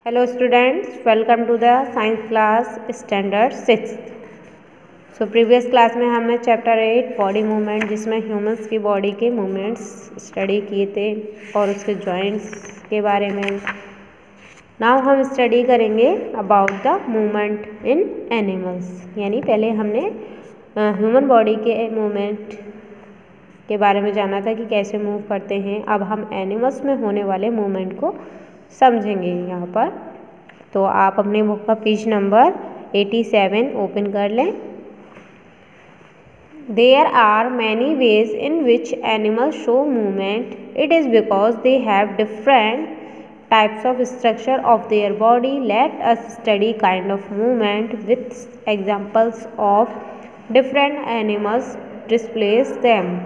Hello students, welcome to the science class standard 6th. So previous class में हमने chapter 8 body movement जिसमें humans की body के movements study किए थे और उसके जॉइंट्स के बारे में. नाउ हम स्टडी करेंगे about the movement in animals. यानी पहले हमने ह्यूमन बॉडी के मूवमेंट के बारे में जाना था कि कैसे मूव करते हैं. अब हम एनिमल्स में होने वाले मूवमेंट को समझेंगे यहाँ पर. तो आप अपने बुक का पेज नंबर 87 ओपन कर लें. There are many ways in which animals show movement. It is because they have different types of structure of their body. Let us study kind of movement with examples of different animals displace them.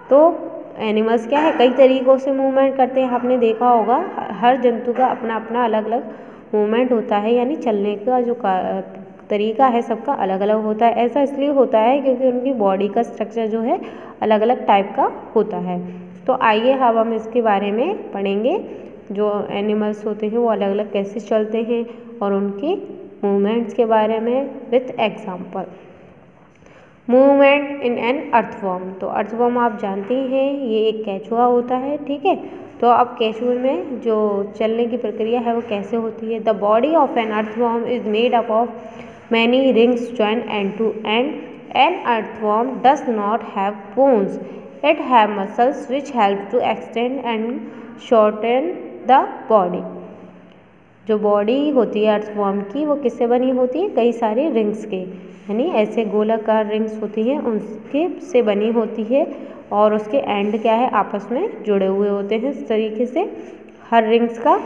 तो animals क्या है, कई तरीक़ों से movement करते हैं. आपने देखा होगा हर जंतु का अपना अपना अलग अलग मूवमेंट होता है. यानी चलने का जो तरीका है सबका अलग अलग होता है. ऐसा इसलिए होता है क्योंकि उनकी बॉडी का स्ट्रक्चर जो है अलग अलग टाइप का होता है. तो आइए अब हम इसके बारे में पढ़ेंगे. जो एनिमल्स होते हैं वो अलग अलग कैसे चलते हैं और उनके मूवमेंट्स के बारे में with example. Movement in an earthworm. तो अर्थवर्म आप जानते ही हैं, ये एक केचुआ होता है. ठीक है, तो अब केचुए में जो चलने की प्रक्रिया है वो कैसे होती है. The body of an earthworm is made up of many rings joint end to end. An earthworm does not have bones. It have muscles which help to extend and shorten the body. जो body होती है earthworm की वो किससे बनी होती है, कई सारे रिंग्स के, यानी ऐसे गोलाकार रिंग्स होती हैं उनके से बनी होती है. और उसके एंड क्या है, आपस में जुड़े हुए होते हैं इस तरीके से हर रिंग्स का.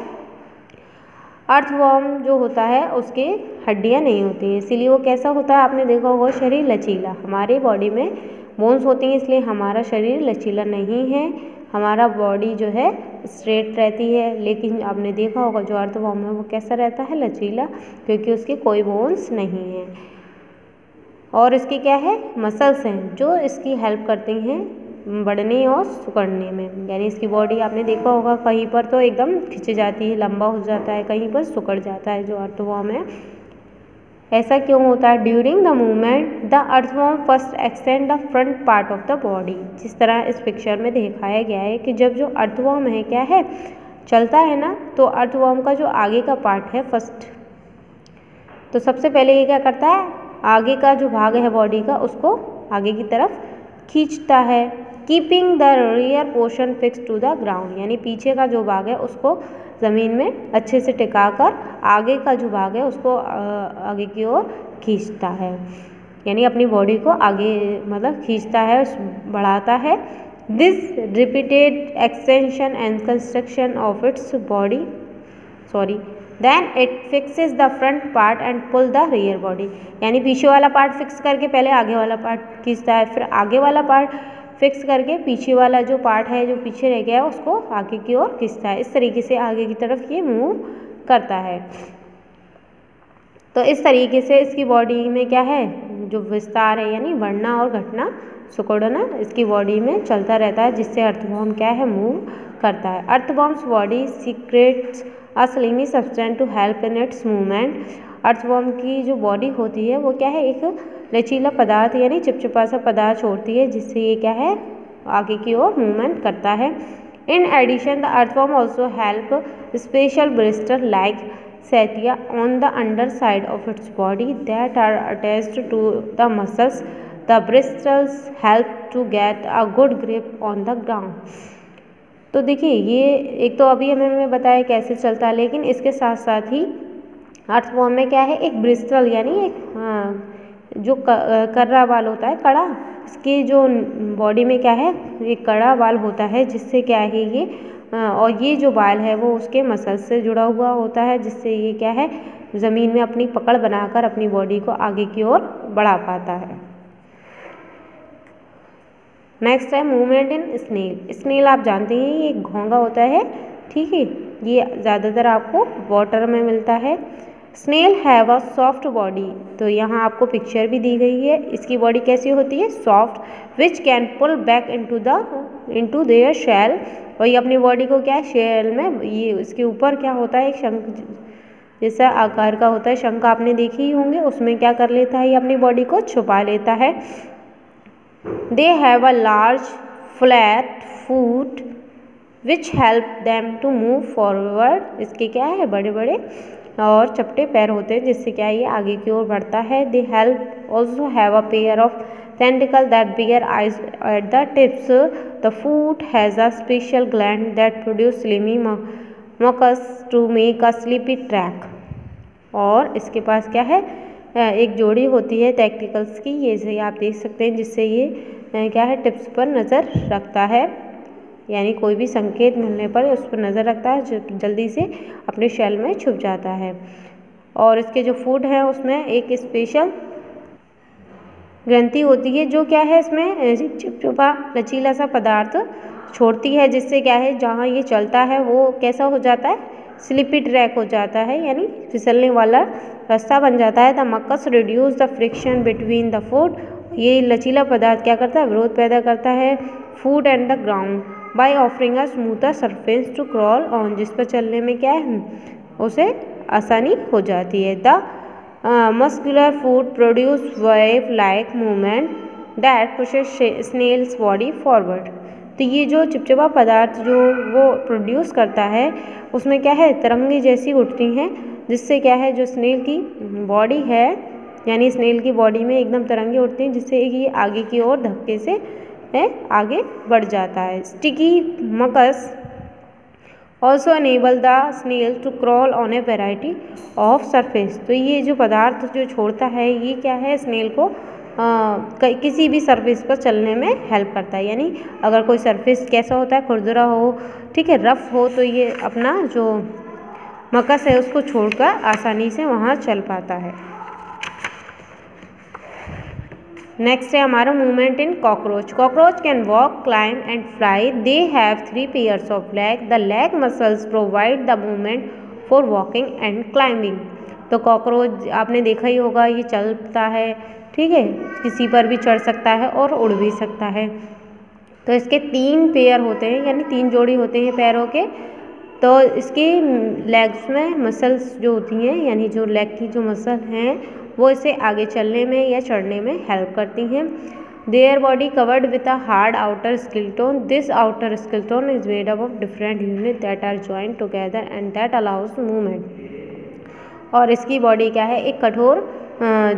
अर्थवर्म जो होता है उसके हड्डियां नहीं होती हैं, इसीलिए वो कैसा होता है, आपने देखा होगा शरीर लचीला. हमारी बॉडी में बोन्स होती हैं इसलिए हमारा शरीर लचीला नहीं है. हमारा बॉडी जो है स्ट्रेट रहती है. लेकिन आपने देखा होगा जो अर्थवर्म है वो कैसा रहता है, लचीला, क्योंकि उसके कोई बोन्स नहीं हैं. और इसके क्या है, मसल्स हैं जो इसकी हेल्प करती हैं बढ़ने और सिकुड़ने में. यानी इसकी बॉडी आपने देखा होगा कहीं पर तो एकदम खिंच जाती है, लंबा हो जाता है, कहीं पर सिकुड़ जाता है जो अर्थवर्म है. ऐसा क्यों होता है. During the movement the earthworm first extend the front part of the body. जिस तरह इस पिक्चर में दिखाया गया है कि जब जो अर्थवर्म है क्या है, चलता है ना, तो अर्थवर्म का जो आगे का पार्ट है फर्स्ट, तो सबसे पहले ये क्या करता है, आगे का जो भाग है बॉडी का उसको आगे की तरफ खींचता है. Keeping the rear portion fix to the ground. यानी पीछे का जो भाग है उसको ज़मीन में अच्छे से टिका कर आगे का जो भाग है उसको आगे की ओर खींचता है. यानी अपनी बॉडी को आगे मतलब खींचता है, बढ़ाता है. This repeated extension and construction of its body then it fixes the front part and pull the rear body. यानी पीछे वाला पार्ट फिक्स करके पहले आगे वाला पार्ट खींचता है, फिर आगे वाला पार्ट फिक्स करके पीछे वाला जो पार्ट है जो पीछे रह गया है उसको आगे की ओर खींचता है. इस तरीके से आगे की तरफ ये मूव करता है. तो इस तरीके से इसकी बॉडी में क्या है, जो विस्तार है यानी बढ़ना और घटना सिकुड़ना इसकी बॉडी में चलता रहता है, जिससे अर्थवर्म क्या है, मूव करता है. Earthworms body secretes a slimy substance to help in its movement. Earthworm की जो बॉडी होती है वो क्या है, एक लचीला पदार्थ यानी चिपचिपा सा पदार्थ छोड़ती है, जिससे ये क्या है आगे की ओर मूवमेंट करता है. In addition the earthworm also help special bristle like setae on the under side of its body that are attached to the muscles. The bristles help to get a good grip on the ground. तो देखिए ये एक तो अभी हमें बताया कैसे चलता है, लेकिन इसके साथ साथ ही अर्थवर्म में क्या है, एक ब्रिस्टल यानी एक जो कर्रा बाल होता है, कड़ा, इसके जो बॉडी में क्या है एक कड़ा बाल होता है, जिससे क्या है ये और ये जो बाल है वो उसके मसल से जुड़ा हुआ होता है, जिससे ये क्या है ज़मीन में अपनी पकड़ बनाकर अपनी बॉडी को आगे की ओर बढ़ा पाता है. नेक्स्ट है मूवमेंट इन स्नेल. स्नेल आप जानते हैं ये एक घोंगा होता है. ठीक है, ये ज़्यादातर आपको वाटर में मिलता है. Snail have a soft body. तो यहाँ आपको पिक्चर भी दी गई है. इसकी बॉडी कैसी होती है, soft, which can pull back into their shell और ये अपनी बॉडी को क्या है शेल में, ये इसके ऊपर क्या होता है एक शंख जैसा आकार का होता है, शंख आपने देखे ही होंगे, उसमें क्या कर लेता है ये अपनी बॉडी को छुपा लेता है। They have a large flat foot which help them to move forward. इसके क्या है बड़े बड़े और चपटे पैर होते हैं जिससे क्या ये आगे की ओर बढ़ता है। They help also have a pair of tentacle that bear eyes at the tips. The foot has a special gland that produce slimy mucus to make a sleepy track. और इसके पास क्या है एक जोड़ी होती है टेंटिकल्स की, ये आप देख सकते हैं, जिससे ये क्या है टिप्स पर नज़र रखता है, यानी कोई भी संकेत मिलने पर उस पर नज़र रखता है, जो जल्दी से अपने शेल में छुप जाता है। और इसके जो फूड है उसमें एक स्पेशल ग्रंथि होती है जो क्या है इसमें चिपचिपा लचीला सा पदार्थ छोड़ती है, जिससे क्या है जहाँ ये चलता है वो कैसा हो जाता है स्लिपी ट्रैक हो जाता है, यानी फिसलने वाला रास्ता बन जाता है। The mucus reduce the friction between the food. ये लचीला पदार्थ क्या करता है विरोध पैदा करता है food and the ground by offering a smoother surface to crawl on, जिस पर चलने में क्या है उसे आसानी हो जाती है। The muscular foot produce wave like movement that pushes snail's body forward। तो ये जो चिपचिपा पदार्थ जो वो प्रोड्यूस करता है उसमें क्या है तरंगे जैसी उठती हैं, जिससे क्या है जो स्नेल की बॉडी है, यानी स्नेल की बॉडी में एकदम तरंगे उठती हैं, जिससे ये आगे की ओर धक्के से आगे बढ़ जाता है। Sticky mucus also enable the snail to crawl on a variety of surface. तो ये जो पदार्थ जो छोड़ता है ये क्या है स्नेल को किसी भी सरफेस पर चलने में हेल्प करता है, यानी अगर कोई सरफेस कैसा होता है खुरदुरा हो, ठीक है, रफ हो, तो ये अपना जो मकस है उसको छोड़कर आसानी से वहाँ चल पाता है। नेक्स्ट है हमारा movement in cockroach. Cockroach can walk, climb and fly. They have 3 pairs of leg. The leg muscles provide the movement for walking and climbing. तो कॉकरोच आपने देखा ही होगा, ये चलता है, ठीक है, किसी पर भी चढ़ सकता है और उड़ भी सकता है। तो इसके 3 पेयर होते हैं, यानी 3 जोड़ी होते हैं पैरों के। तो इसकी लेग्स में मसल्स जो होती हैं, यानी जो लेग की जो मसल हैं वो इसे आगे चलने में या चढ़ने में हेल्प करती हैं। Their body covered with a hard outer skeleton. This outer skeleton is made up of different unit that are joint together and that allows movement. और इसकी बॉडी क्या है एक कठोर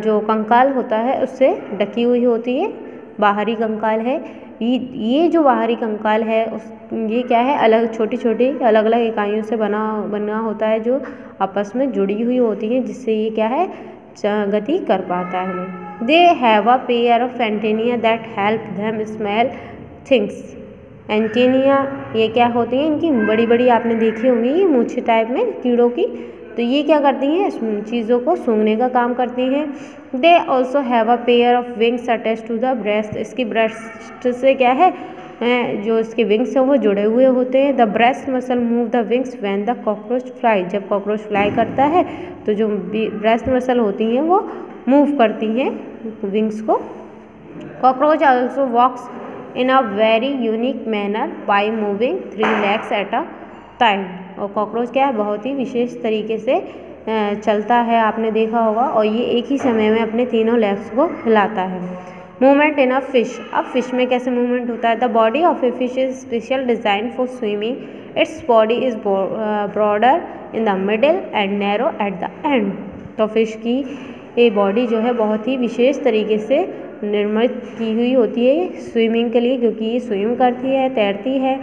जो कंकाल होता है उससे ढकी हुई होती है, बाहरी कंकाल है। ये जो बाहरी कंकाल है ये क्या है अलग छोटी छोटी अलग अलग इकाइयों से बना होता है जो आपस में जुड़ी हुई होती हैं, जिससे ये क्या है गति कर पाता है। They have a pair of antennae that help them smell things. Antennae ये क्या होती हैं इनकी बड़ी बड़ी आपने देखी होंगी, ये मूछे टाइप में कीड़ों की, तो ये क्या करती हैं चीज़ों को सूंघने का काम करती हैं। They also have a pair of wings attach to the breast. इसकी ब्रेस्ट से क्या है जो इसके विंग्स हैं वो जुड़े हुए होते हैं। The breast muscle move the wings when the cockroach fly. जब कॉकरोच फ्लाई करता है तो जो ब्रेस्ट मसल होती हैं वो मूव करती हैं विंग्स को। Cockroach also walks in a very unique manner by moving 3 legs at a time. और कॉकरोच क्या है बहुत ही विशेष तरीके से चलता है, आपने देखा होगा, और ये एक ही समय में अपने तीनों लेग्स को हिलाता है। Movement in a fish. अब फिश में कैसे मूवमेंट होता है? The body of a fish is special design for swimming. Its body is broader in the middle and narrow at the end. तो फिश की ये बॉडी जो है बहुत ही विशेष तरीके से निर्मित की हुई होती है स्विमिंग के लिए, क्योंकि ये स्विम करती है, तैरती है।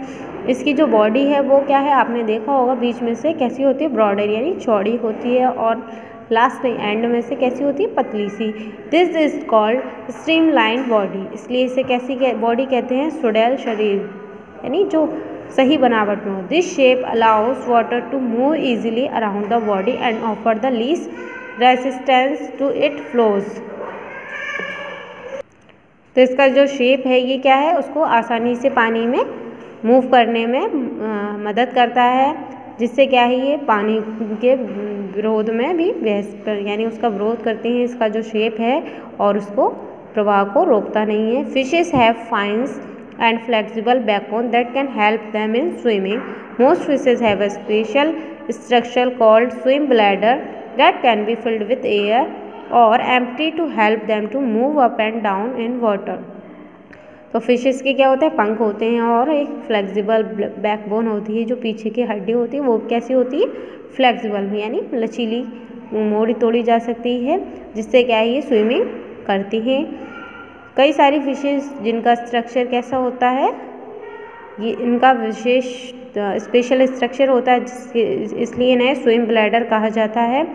इसकी जो बॉडी है वो क्या है आपने देखा होगा बीच में से कैसी होती है ब्रॉडर यानी चौड़ी होती है, और लास्ट एंड में से कैसी होती है पतली सी। This is called streamline body. इसलिए इसे कैसी बॉडी कहते हैं? सुडैल शरीर, यानी जो सही बनावट में हो। This shape allows water to move easily around the body and offer the least resistance to it flows. तो इसका जो शेप है ये क्या है उसको आसानी से पानी में मूव करने में मदद करता है, जिससे क्या है ये पानी के विरोध में भी यानी उसका विरोध करती हैं। इसका जो शेप है और उसको प्रवाह को रोकता नहीं है। Fishes have fins and flexible backbone that can help them in swimming. Most fishes have a special structure called swim bladder that can be filled with air or empty to help them to move up and down in water. तो fishes के क्या होते हैं, पंख होते हैं और एक फ्लेक्सिबल बैकबोन होती है, जो पीछे की हड्डी होती है वो कैसी होती है, फ्लेक्सिबल यानी लचीली, मोड़ी तोड़ी जा सकती है, जिससे क्या है ये स्विमिंग करती हैं। कई सारी फिशेस जिनका स्ट्रक्चर कैसा होता है, ये इनका विशेष स्पेशल स्ट्रक्चर होता है, जिसके इसलिए इन्हें स्विम ब्लैडर कहा जाता है।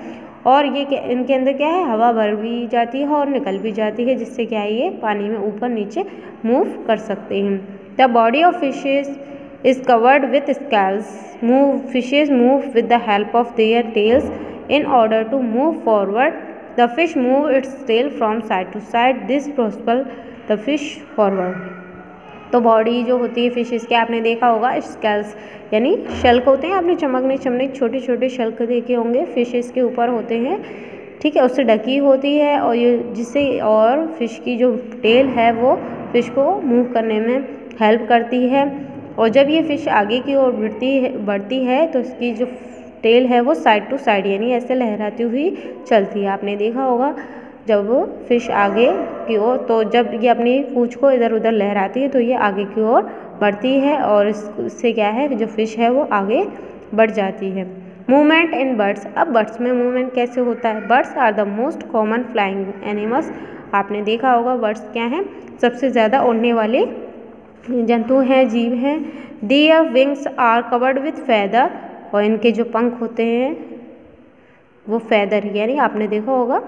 और ये इनके अंदर क्या है, हवा भर भी जाती है और निकल भी जाती है, जिससे क्या है ये पानी में ऊपर नीचे मूव कर सकते हैं। The body of fishes is covered with scales. Fishes move with the help of their tales in order to move forward. The fish move its tail from side to side. This propels the fish forward. तो body जो होती है fishes के, आपने देखा होगा scales यानी शल्क होते हैं, आपने चमकने छोटे छोटे शल्क देखे होंगे, फिशेस के ऊपर होते हैं, ठीक है, उससे ढकी होती है और ये जिससे और फिश की जो टेल है वो फिश को मूव करने में हेल्प करती है। और जब ये फिश आगे की ओर बढ़ती है तो इसकी जो टेल है वो साइड टू साइड यानी ऐसे लहराती हुई चलती है। आपने देखा होगा जब फिश आगे की ओर, तो जब ये अपनी पूंछ को इधर उधर लहराती है तो ये आगे की ओर बढ़ती है और इससे क्या है, जो फिश है वो आगे बढ़ जाती है। Movement in birds. अब बर्ड्स में मूवमेंट कैसे होता है? Birds are the most common flying animals. आपने देखा होगा बर्ड्स क्या हैं, सबसे ज़्यादा उड़ने वाले जंतु हैं, जीव हैं। Their wings are covered with feather. और इनके जो पंख होते हैं वो फेदर यानी आपने देखा होगा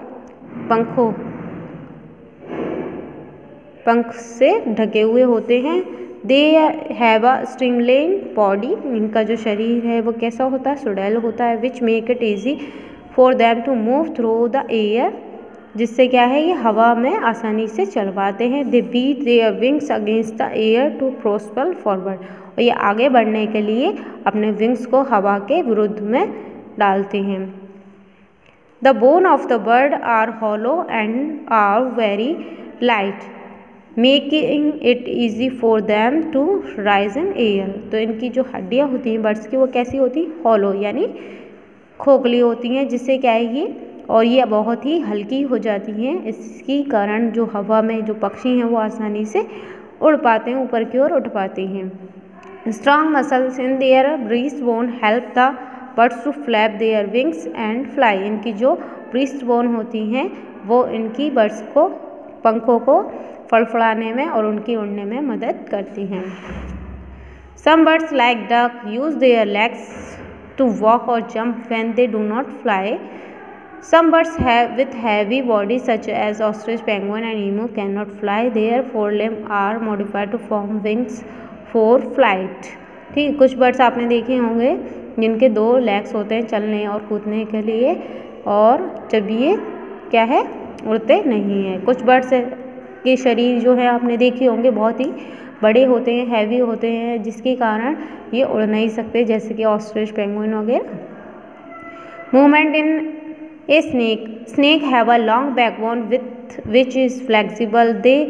पंख से ढके हुए होते हैं। They have a streamline body. इनका जो शरीर है वो कैसा होता है, सुडैल होता है। Which make it easy for them to move through the air. जिससे क्या है ये हवा में आसानी से चल पाते हैं। They beat their wings against the air to propel forward. और ये आगे बढ़ने के लिए अपने विंग्स को हवा के विरुद्ध में डालते हैं। The bone of the bird are hollow and are very light, making it easy for them to rise in air. तो इनकी जो हड्डियाँ होती हैं बर्ड्स की वो कैसी होती हैं, हॉलो यानी खोखली होती हैं, जिससे क्या है ये, और ये बहुत ही हल्की हो जाती हैं। इसके कारण जो हवा में जो पक्षी हैं वो आसानी से उड़ पाते हैं, ऊपर की ओर उठ पाते हैं। Strong muscles in their breast bone help the birds to flap their wings and fly. इनकी जो ब्रीस्ट बोन होती हैं वो इनकी बर्ड्स को, पंखों को फड़फड़ाने में और उनकी उड़ने में मदद करती हैं। Some birds like duck use their legs to walk और jump when they do not fly. Some birds with heavy bodies such as ostrich, penguin and emu cannot fly. Their forelimbs are modified to form wings for flight. ठीक, कुछ birds आपने देखे होंगे जिनके 2 legs होते हैं चलने और कूदने के लिए, और जब ये क्या है, उड़ते नहीं हैं। कुछ बर्ड्स के शरीर जो है आपने देखे होंगे बहुत ही बड़े होते हैं, हैवी होते हैं, जिसके कारण ये उड़ नहीं सकते, जैसे कि ऑस्ट्रिच, पेंगुइन वगैरह। Movement in A snake have a long backbone which is flexible. They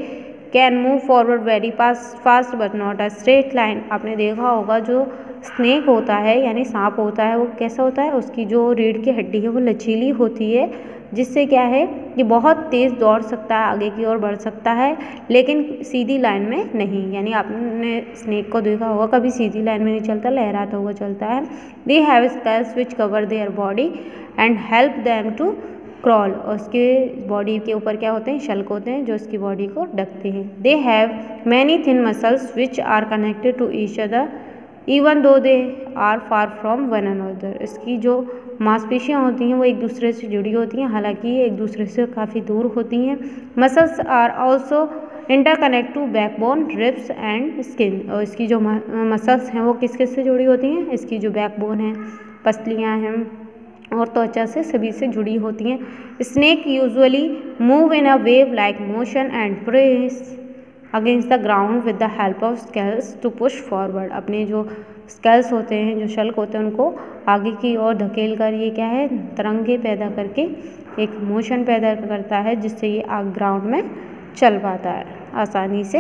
can move forward very fast but not a straight line. आपने देखा होगा जो स्नेक होता है यानी सांप होता है वो कैसा होता है, उसकी जो रीढ़ की हड्डी है वो लचीली होती है, जिससे क्या है कि बहुत तेज़ दौड़ सकता है, आगे की ओर बढ़ सकता है, लेकिन सीधी लाइन में नहीं। यानी आपने स्नेक को देखा होगा कभी सीधी लाइन में नहीं चलता, लहराता हुआ चलता है। They have scales which cover their body and help them to crawl. और उसके बॉडी के ऊपर क्या होते हैं, शल्क होते हैं जो उसकी बॉडी को ढकते हैं। They have many thin muscles which are connected to each other even though they are far from one another. इसकी जो मांसपेशियाँ होती हैं वो एक दूसरे से जुड़ी होती हैं, हालांकि ये एक दूसरे से काफ़ी दूर होती हैं। Muscles are also interconnect to backbone, ribs and skin. और इसकी जो मसल्स हैं वो किस किस से जुड़ी होती हैं, इसकी जो बैकबोन है, पसलियाँ हैं और त्वचा से सभी से जुड़ी होती हैं। Snake usually move in a wave like motion and press against the ground with the help of scales to push forward. अपने जो स्केल्स होते हैं, जो शल्क होते हैं, उनको आगे की ओर धकेल कर ये क्या है, तरंगे पैदा करके एक मोशन पैदा करता है, जिससे ये ग्राउंड में चल पाता है आसानी से।